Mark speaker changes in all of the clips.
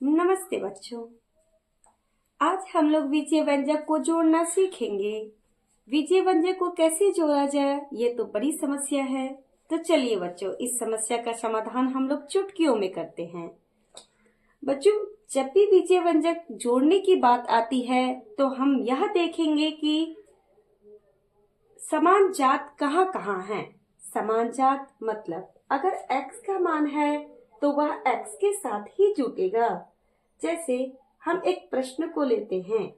Speaker 1: नमस्ते बच्चों। आज हम लोग विजय व्यंजक को जोड़ना सीखेंगे। विजय व्यंजक को कैसे जोड़ा जाए, ये तो बड़ी समस्या है। तो चलिए बच्चों, इस समस्या का समाधान हम लोग चुटकियों में करते हैं। बच्चों, जब भी विजय व्यंजक जोड़ने की बात आती है तो हम यह देखेंगे कि समान जात कहाँ कहाँ है। समान जात मतलब अगर x का मान है तो वह x के साथ ही जुटेगा। जैसे हम एक प्रश्न को लेते हैं।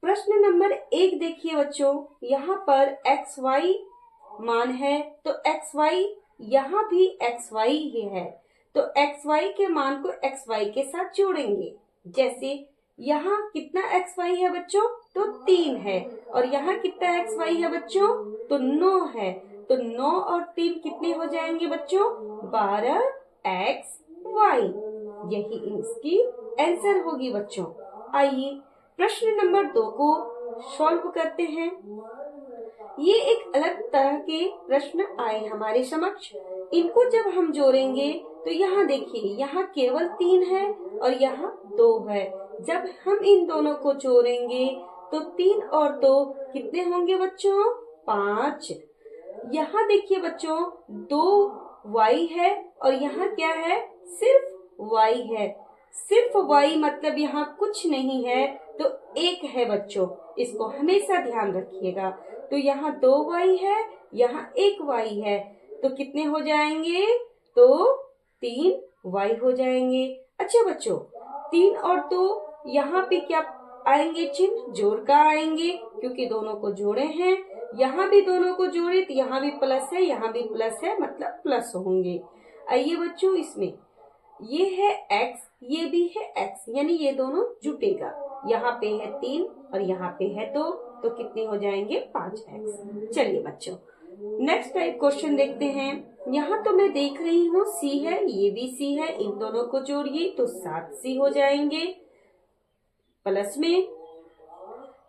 Speaker 1: प्रश्न नंबर 1 देखिए बच्चों, यहाँ पर xy मान है तो xy यहाँ भी xy ही है, तो xy के मान को xy के साथ जोड़ेंगे। जैसे यहाँ कितना xy है बच्चों, तो 3 है, और यहाँ कितना xy है बच्चों, तो 9 है। तो 9 और 3 कितने हो जाएंगे बच्चों, 12xy। यही इसकी आंसर होगी बच्चों। आइए प्रश्न नंबर 2 को सॉल्व करते हैं। ये एक अलग तरह के प्रश्न आए हमारे समक्ष। इनको जब हम जोड़ेंगे तो यहाँ देखिए, यहाँ केवल 3 है और यहाँ 2 है। जब हम इन दोनों को जोड़ेंगे तो 3 और 2 कितने होंगे बच्चों, 5। यहाँ देखिए बच्चों, 2 y है और यहाँ क्या है, सिर्फ y है। सिर्फ y मतलब यहाँ कुछ नहीं है तो 1 है बच्चों, इसको हमेशा ध्यान रखिएगा। तो यहाँ 2y है, यहाँ 1y है, तो कितने हो जाएंगे, तो 3y हो जाएंगे। अच्छा बच्चों, 3 और 2 यहाँ पे क्या आएंगे, चिन्ह जोड़ का आएंगे, क्योंकि दोनों को जोड़े हैं। यहाँ भी दोनों को जोड़े तो यहाँ भी प्लस है, यहाँ भी प्लस है, मतलब प्लस होंगे। आइए बच्चों, इसमें ये है x, ये भी है x, यानी ये दोनों जुटेगा। यहाँ पे है 3 और यहाँ पे है 2, तो कितने हो जाएंगे, 5x। चलिए बच्चों, नेक्स्ट टाइप क्वेश्चन देखते हैं। यहाँ तो मैं देख रही हूँ c है, ये भी c है, इन दोनों को जोड़िए तो 7c हो जाएंगे प्लस में।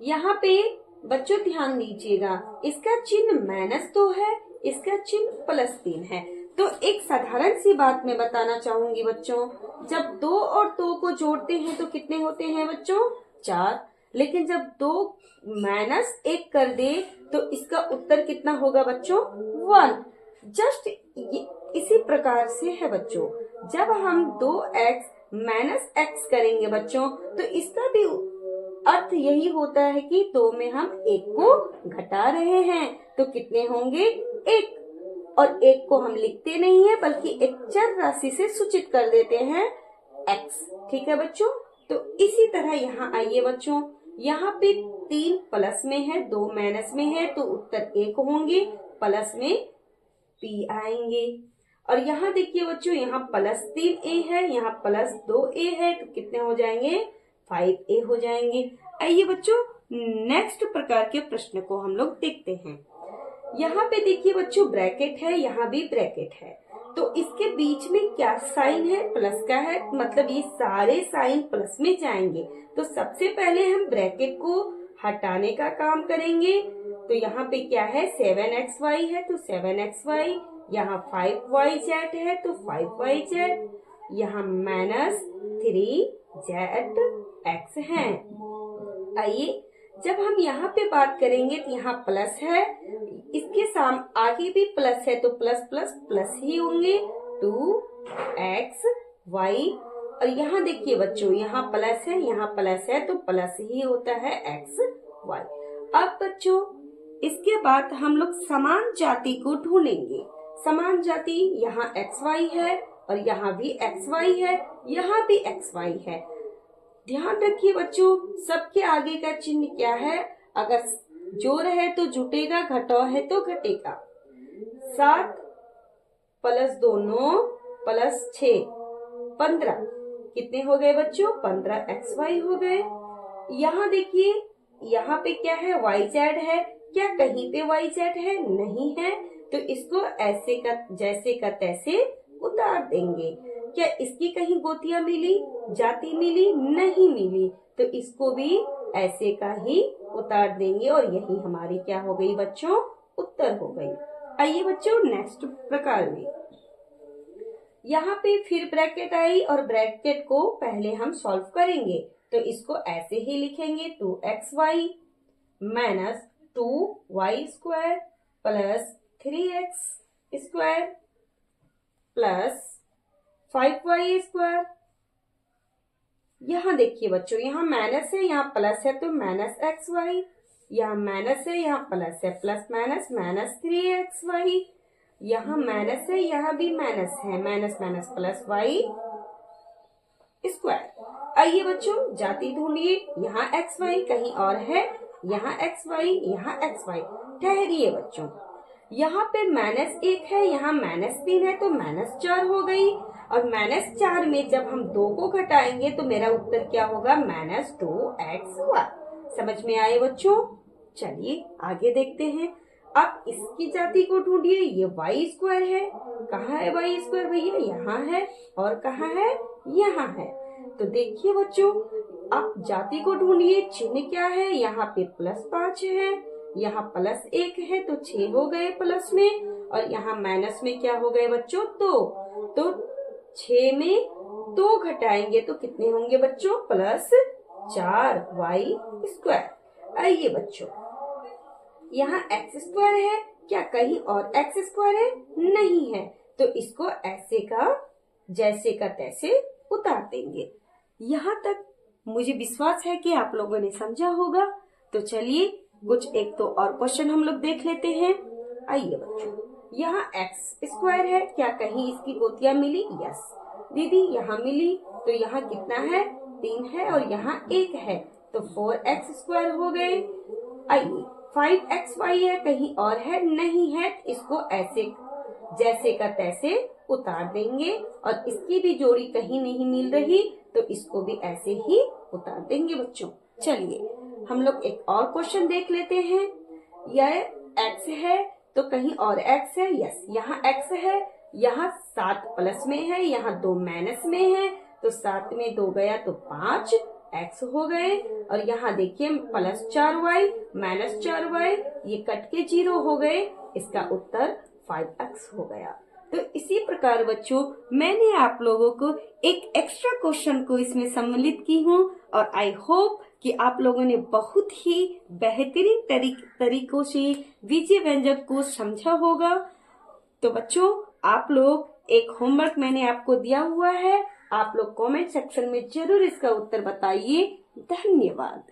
Speaker 1: यहाँ पे बच्चों ध्यान दीजिएगा, इसका चिन्ह माइनस 2 है, इसका चिन्ह +3 है। तो एक साधारण सी बात मैं बताना चाहूंगी बच्चों, जब 2 और 2 को जोड़ते हैं तो कितने होते हैं बच्चों, 4। लेकिन जब 2 -1 कर दे तो इसका उत्तर कितना होगा बच्चों, 1। जस्ट इसी प्रकार से है बच्चों, जब हम 2x -x करेंगे बच्चों तो इसका भी अर्थ यही होता है कि 2 में हम 1 को घटा रहे हैं, तो कितने होंगे, 1। और 1 को हम लिखते नहीं है बल्कि एक चर राशि से सूचित कर देते हैं, x। ठीक है बच्चों। तो इसी तरह यहाँ आइए बच्चों, यहाँ पे 3 प्लस में है, 2 माइनस में है, तो उत्तर 1 होंगे, प्लस में p आएंगे। और यहाँ देखिए बच्चों, यहाँ +3a है, यहाँ +2a है, तो कितने हो जाएंगे, 5a हो जाएंगे। आइए बच्चों, नेक्स्ट प्रकार के प्रश्न को हम लोग देखते हैं। यहाँ पे देखिए बच्चों, ब्रैकेट है, यहाँ भी ब्रैकेट है, तो इसके बीच में क्या साइन है, प्लस का है, मतलब ये सारे साइन प्लस में जाएंगे। तो सबसे पहले हम ब्रैकेट को हटाने का काम करेंगे। तो यहाँ पे क्या है, 7xy है, तो 7xy, यहाँ 5yz है तो 5yz, यहाँ -3zx है। आइए, जब हम यहाँ पे बात करेंगे तो यहाँ प्लस है, इसके आगे भी प्लस है, तो प्लस प्लस प्लस ही होंगे, 2xy। और यहाँ देखिए बच्चों, यहाँ प्लस है, यहाँ प्लस है, तो प्लस ही होता है xy। अब बच्चों, इसके बाद हम लोग समान जाति को ढूंढेंगे। समान जाति यहाँ xy है और यहाँ भी xy है, यहाँ भी xy है। ध्यान रखिए बच्चों, सबके आगे का चिन्ह क्या है, अगर जोड़ है तो जुटेगा, घटाव है तो घटेगा। 7 + 2 9 + 6 15, कितने हो गए बच्चों, 15xy हो गए। यहाँ देखिए, यहाँ पे क्या है, yz है, क्या कहीं पे yz है, नहीं है, तो इसको ऐसे का जैसे का तैसे उतार देंगे। क्या इसकी कहीं गोतियां मिली, जाति मिली, नहीं मिली, तो इसको भी ऐसे का ही उतार देंगे, और यही हमारी क्या हो गई बच्चों, उत्तर हो गई। आइए बच्चों, नेक्स्ट प्रकार में यहाँ पे फिर ब्रैकेट आई और ब्रैकेट को पहले हम सॉल्व करेंगे। तो इसको ऐसे ही लिखेंगे 2xy minus 2y square plus 3x square plus 5y square. यहाँ देखिए बच्चों, यहाँ माइनस है, यहाँ प्लस है, तो माइनस xy, यहाँ माइनस है, यहाँ प्लस है, प्लस माइनस माइनस 3xy, यहाँ माइनस है, यहाँ भी माइनस है, minus minus plus y square. आइए बच्चों जाति ढूंढिए, यहाँ xy कहीं और है, यहाँ xy, यहाँ xy। ठहरिए बच्चों, यहाँ पे -1 है, यहाँ -3 है, तो -4 हो गई। और -4 में जब हम 2 को घटाएंगे तो मेरा उत्तर क्या होगा? -2xy। समझ में आए बच्चों? चलिए आगे देखते हैं। अब इसकी जाति को ढूंढिए, ये y स्क्वायर है। कहाँ है y स्क्वायर भैया? यहाँ है। और कहाँ है? यहाँ है। तो देखिए बच्चों, अब जाति को ढूंढिए, चिन्ह क्या है? यहाँ पे +5 है, यहाँ +1 है, तो 6 हो गए प्लस में, और यहाँ माइनस में क्या हो गए बच्चों? 2। तो 6 में 2 घटाएंगे तो कितने होंगे बच्चों? +4y square. आइए बच्चों, यहाँ x स्क्वायर है, क्या कहीं और x स्क्वायर है? नहीं है। तो इसको ऐसे का जैसे का तैसे उतार देंगे। यहाँ तक मुझे विश्वास है कि आप लोगों ने समझा होगा। तो चलिए कुछ एक तो और क्वेश्चन हम लोग देख लेते हैं। आइए बच्चों, यहाँ x स्क्वायर है, क्या कहीं इसकी गोतियां मिली? यस दीदी, यहाँ मिली। तो यहाँ कितना है? 3 है, और यहाँ 1 है, तो 4x स्क्वायर हो गए। आइए 5xy है, कहीं और है? नहीं है। इसको ऐसे जैसे का तैसे उतार देंगे, और इसकी भी जोड़ी कहीं नहीं मिल रही, तो इसको भी ऐसे ही उतार देंगे बच्चों। चलिए हम लोग एक और क्वेश्चन देख लेते हैं। यह x है, तो कहीं और x है? यस, यहाँ x है, यहाँ 7 प्लस में है, यहाँ 2 माइनस में है, तो 7 में 2 गया तो 5x हो गए। और यहाँ देखिए +4y -4y, ये कट के 0 हो गए। इसका उत्तर 5x हो गया। तो इसी प्रकार बच्चों, मैंने आप लोगों को एक एक्स्ट्रा क्वेश्चन को इसमें सम्मिलित की हूँ, और आई होप कि आप लोगों ने बहुत ही बेहतरीन तरीकों से विजय व्यंजक को समझा होगा। तो बच्चों, आप लोग एक होमवर्क मैंने आपको दिया हुआ है, आप लोग कमेंट सेक्शन में जरूर इसका उत्तर बताइए। धन्यवाद।